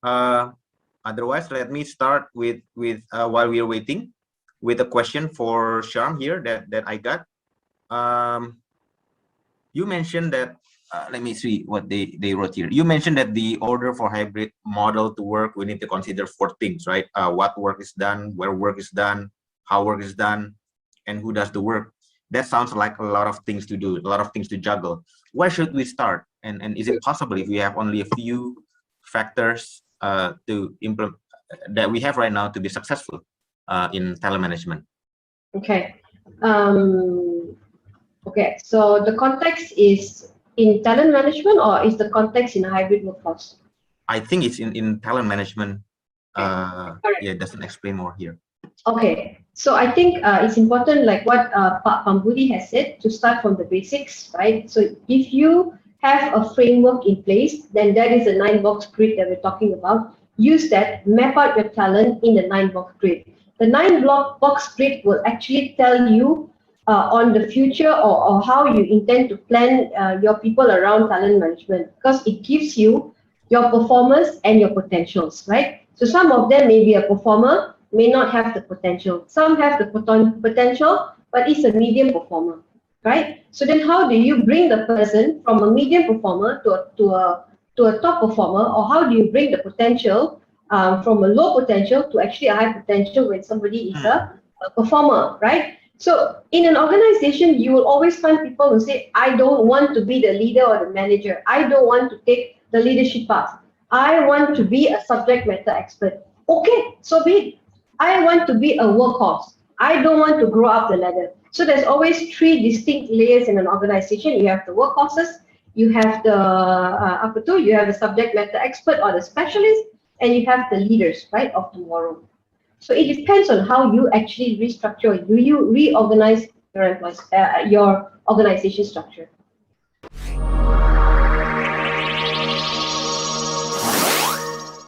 Otherwise, let me start with while we are waiting, with a question for Sharm here that I got. You mentioned that. Let me see what they wrote here. You mentioned that the order for hybrid model to work, we need to consider 4 things, right? What work is done, where work is done, how work is done, and who does the work. That sounds like a lot of things to do, a lot of things to juggle. Where should we start? And is it possible, if we have only a few factors to implement that we have right now, to be successful in talent management? Okay. Okay, so the context is in talent management, or is the context in a hybrid workforce? I think it's in talent management. Right. Yeah, it doesn't explain more here. Okay, so I think it's important, like what Pak Pambudi has said, to start from the basics, right? So if you have a framework in place, then that is a 9-box grid that we're talking about. Use that, map out your talent in the 9-box grid. The 9-box grid will actually tell you on the future, or how you intend to plan your people around talent management, because it gives you your performers and your potentials, right? So some of them may be a performer, may not have the potential. Some have the potential, but it's a medium performer, right? So then how do you bring the person from a medium performer to a top performer, or how do you bring the potential from a low potential to actually a high potential when somebody is a performer, right? So in an organization, you will always find people who say, I don't want to be the leader or the manager. I don't want to take the leadership path. I want to be a subject matter expert. Okay, so be it. I want to be a workhorse. I don't want to grow up the ladder. So there's always 3 distinct layers in an organization. You have the workhorses, you have the you have the subject matter expert or the specialist, and you have the leaders, right, of tomorrow. So it depends on how you actually restructure. Do you reorganize your organization structure?